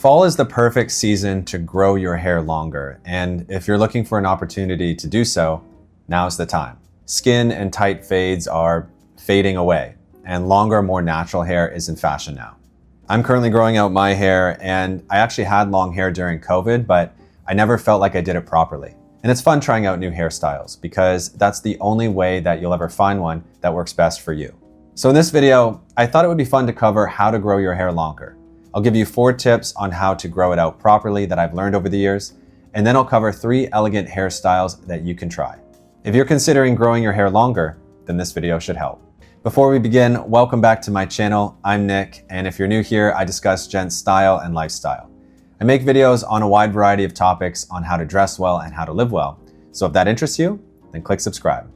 Fall is the perfect season to grow your hair longer, and if you're looking for an opportunity to do so, now's the time. Skin and tight fades are fading away, and longer, more natural hair is in fashion now. I'm currently growing out my hair, and I actually had long hair during COVID, but I never felt like I did it properly. And it's fun trying out new hairstyles because that's the only way that you'll ever find one that works best for you. So in this video, I thought it would be fun to cover how to grow your hair longer. I'll give you 4 tips on how to grow it out properly that I've learned over the years, and then I'll cover 3 elegant hairstyles that you can try. If you're considering growing your hair longer, then this video should help. Before we begin, welcome back to my channel. I'm Nick, and if you're new here, I discuss gents style and lifestyle. I make videos on a wide variety of topics on how to dress well and how to live well. So if that interests you, then click subscribe.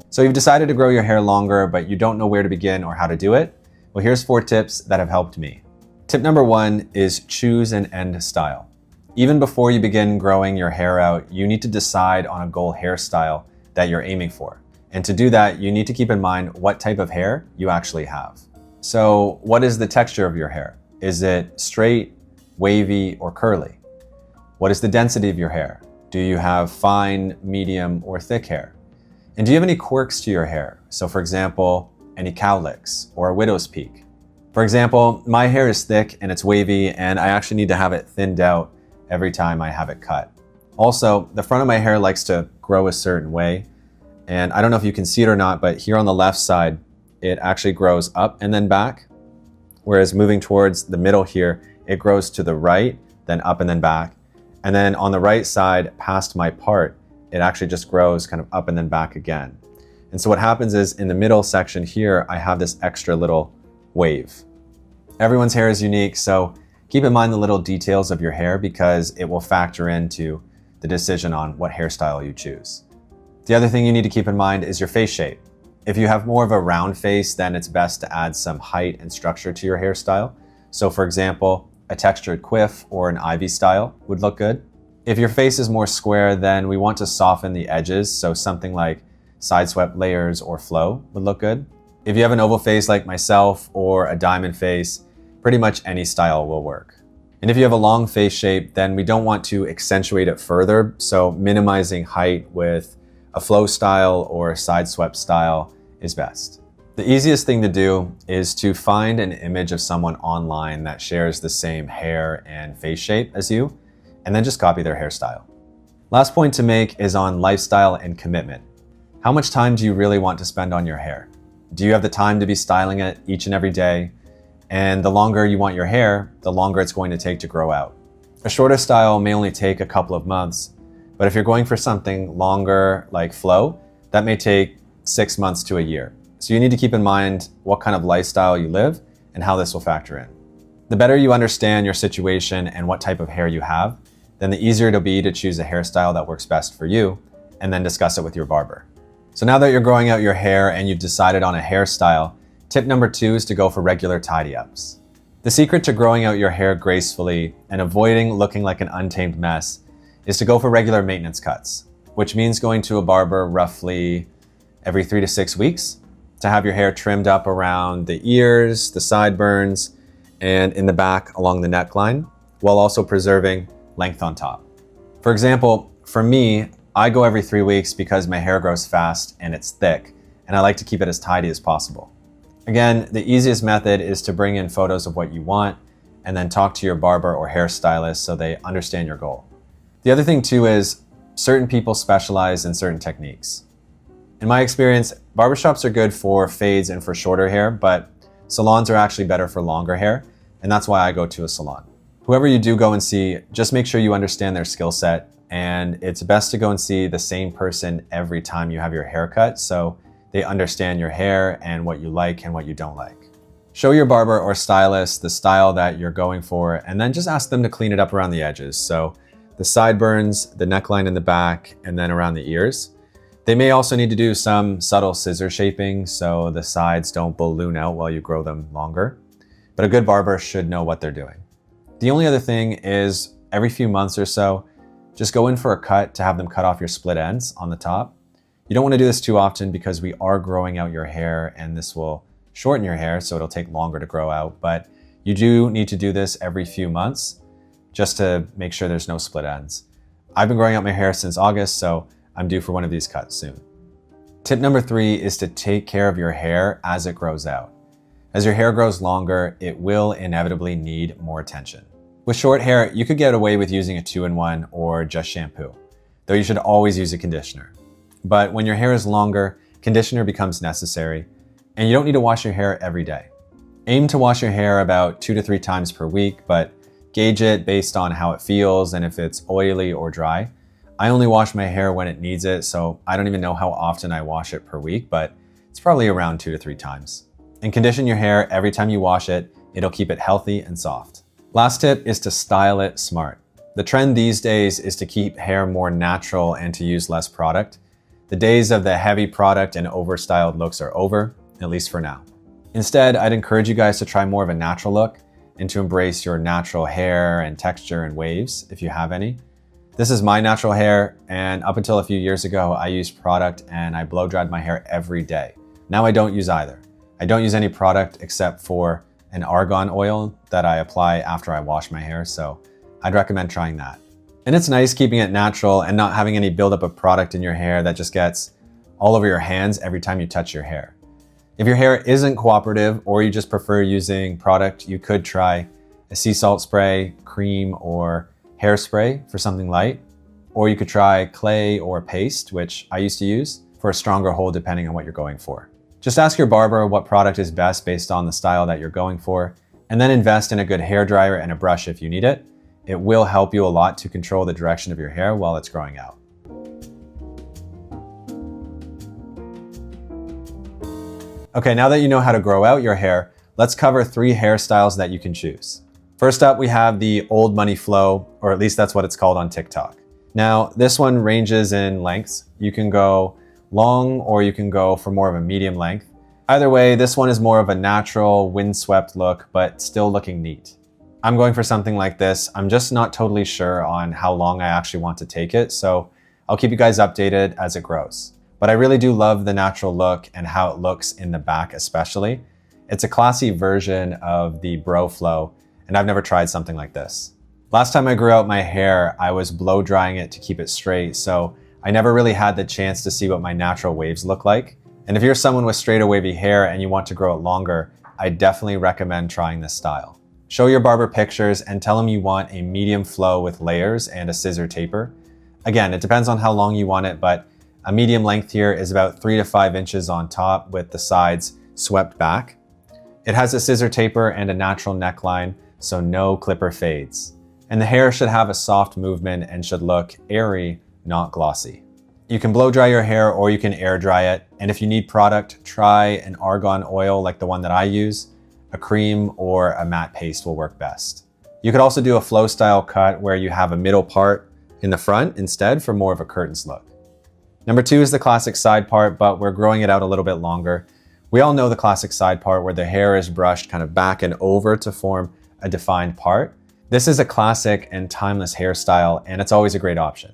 So you've decided to grow your hair longer, but you don't know where to begin or how to do it? Well, here's 4 tips that have helped me. Tip number 1 is choose an end style. Even before you begin growing your hair out, you need to decide on a goal hairstyle that you're aiming for. And to do that, you need to keep in mind what type of hair you actually have. So what is the texture of your hair? Is it straight, wavy, or curly? What is the density of your hair? Do you have fine, medium, or thick hair? And do you have any quirks to your hair? So for example, any cowlicks or a widow's peak. For example, my hair is thick and it's wavy, and I actually need to have it thinned out every time I have it cut. Also, the front of my hair likes to grow a certain way. And I don't know if you can see it or not, but here on the left side, it actually grows up and then back. Whereas moving towards the middle here, it grows to the right, then up and then back. And then on the right side, past my part, it actually just grows kind of up and then back again. And so what happens is in the middle section here, I have this extra little wave. Everyone's hair is unique, so keep in mind the little details of your hair because it will factor into the decision on what hairstyle you choose. The other thing you need to keep in mind is your face shape. If you have more of a round face, then it's best to add some height and structure to your hairstyle. So for example, a textured quiff or an ivy style would look good. If your face is more square, then we want to soften the edges, so something like side swept layers or flow would look good. If you have an oval face like myself or a diamond face, pretty much any style will work. And if you have a long face shape, then we don't want to accentuate it further, so minimizing height with a flow style or a side swept style is best. The easiest thing to do is to find an image of someone online that shares the same hair and face shape as you, and then just copy their hairstyle. Last point to make is on lifestyle and commitment. How much time do you really want to spend on your hair? Do you have the time to be styling it each and every day? And the longer you want your hair, the longer it's going to take to grow out. A shorter style may only take a couple of months, but if you're going for something longer like flow, that may take 6 months to a year. So you need to keep in mind what kind of lifestyle you live and how this will factor in. The better you understand your situation and what type of hair you have, then the easier it'll be to choose a hairstyle that works best for you and then discuss it with your barber. So now that you're growing out your hair and you've decided on a hairstyle, tip number 2 is to go for regular tidy-ups. The secret to growing out your hair gracefully and avoiding looking like an untamed mess is to go for regular maintenance cuts, which means going to a barber roughly every 3 to 6 weeks to have your hair trimmed up around the ears, the sideburns, and in the back along the neckline, while also preserving length on top. For example, for me, I go every 3 weeks because my hair grows fast and it's thick, and I like to keep it as tidy as possible. Again, the easiest method is to bring in photos of what you want and then talk to your barber or hairstylist so they understand your goal. The other thing too is certain people specialize in certain techniques. In my experience, barbershops are good for fades and for shorter hair, but salons are actually better for longer hair, and that's why I go to a salon. Whoever you do go and see, just make sure you understand their skill set, and it's best to go and see the same person every time you have your hair cut so they understand your hair and what you like and what you don't like. Show your barber or stylist the style that you're going for, and then just ask them to clean it up around the edges. So the sideburns, the neckline in the back, and then around the ears. They may also need to do some subtle scissor shaping so the sides don't balloon out while you grow them longer. But a good barber should know what they're doing. The only other thing is every few months or so, just go in for a cut to have them cut off your split ends on the top. You don't want to do this too often because we are growing out your hair and this will shorten your hair, so it'll take longer to grow out, but you do need to do this every few months just to make sure there's no split ends. I've been growing out my hair since August, so I'm due for one of these cuts soon. Tip number 3 is to take care of your hair as it grows out. As your hair grows longer, it will inevitably need more attention. With short hair, you could get away with using a 2-in-1 or just shampoo, though you should always use a conditioner. But when your hair is longer, conditioner becomes necessary, and you don't need to wash your hair every day. Aim to wash your hair about 2 to 3 times per week, but gauge it based on how it feels and if it's oily or dry. I only wash my hair when it needs it, so I don't even know how often I wash it per week, but it's probably around 2 to 3 times. And condition your hair every time you wash it. It'll keep it healthy and soft. Last tip is to style it smart. The trend these days is to keep hair more natural and to use less product. The days of the heavy product and overstyled looks are over, at least for now. Instead, I'd encourage you guys to try more of a natural look and to embrace your natural hair and texture and waves, if you have any. This is my natural hair, and up until a few years ago, I used product and I blow dried my hair every day. Now I don't use either. I don't use any product except for an argan oil that I apply after I wash my hair, so I'd recommend trying that. And it's nice keeping it natural and not having any buildup of product in your hair that just gets all over your hands every time you touch your hair. If your hair isn't cooperative or you just prefer using product, you could try a sea salt spray, cream, or hairspray for something light. Or you could try clay or paste, which I used to use, for a stronger hold depending on what you're going for. Just ask your barber what product is best based on the style that you're going for, and then invest in a good hairdryer and a brush if you need it. It will help you a lot to control the direction of your hair while it's growing out. Okay, now that you know how to grow out your hair, let's cover 3 hairstyles that you can choose. First up, we have the old money flow, or at least that's what it's called on TikTok. Now, this one ranges in lengths. You can go long or you can go for more of a medium length. Either way, this one is more of a natural, windswept look, but still looking neat. I'm going for something like this. I'm just not totally sure on how long I actually want to take it, so I'll keep you guys updated as it grows. But I really do love the natural look and how it looks in the back especially. It's a classy version of the bro flow, and I've never tried something like this. Last time I grew out my hair, I was blow drying it to keep it straight, so I never really had the chance to see what my natural waves look like. And if you're someone with straight or wavy hair and you want to grow it longer, I definitely recommend trying this style. Show your barber pictures and tell him you want a medium flow with layers and a scissor taper. Again, it depends on how long you want it, but a medium length here is about 3 to 5 inches on top with the sides swept back. It has a scissor taper and a natural neckline, so no clipper fades. And the hair should have a soft movement and should look airy, not glossy. You can blow dry your hair or you can air dry it. And if you need product, try an argan oil like the one that I use. A cream or a matte paste will work best. You could also do a flow style cut where you have a middle part in the front instead for more of a curtains look. Number 2 is the classic side part, but we're growing it out a little bit longer. We all know the classic side part where the hair is brushed kind of back and over to form a defined part. This is a classic and timeless hairstyle, and it's always a great option.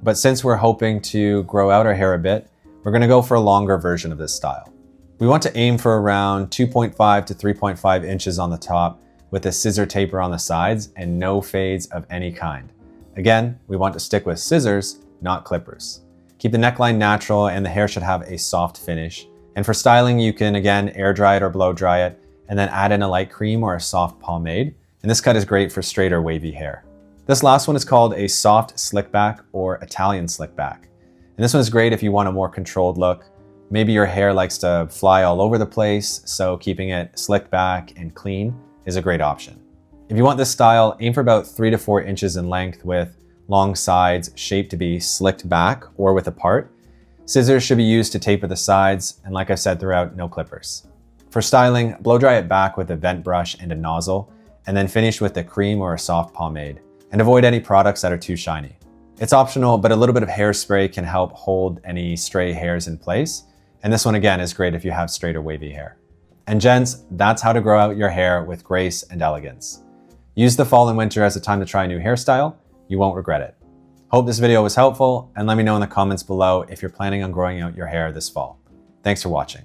But since we're hoping to grow out our hair a bit, we're going to go for a longer version of this style. We want to aim for around 2.5 to 3.5 inches on the top with a scissor taper on the sides and no fades of any kind. Again, we want to stick with scissors, not clippers. Keep the neckline natural and the hair should have a soft finish. And for styling, you can again air dry it or blow dry it and then add in a light cream or a soft pomade. And this cut is great for straight or wavy hair. This last one is called a soft slick back or Italian slick back. And this one is great if you want a more controlled look. Maybe your hair likes to fly all over the place, so keeping it slicked back and clean is a great option. If you want this style, aim for about 3 to 4 inches in length with long sides shaped to be slicked back or with a part. Scissors should be used to taper the sides, and like I said throughout, no clippers. For styling, blow dry it back with a vent brush and a nozzle, and then finish with a cream or a soft pomade. And avoid any products that are too shiny. It's optional, but a little bit of hairspray can help hold any stray hairs in place. And this one again is great if you have straight or wavy hair. And gents, that's how to grow out your hair with grace and elegance. Use the fall and winter as a time to try a new hairstyle. You won't regret it. Hope this video was helpful, and let me know in the comments below if you're planning on growing out your hair this fall. Thanks for watching.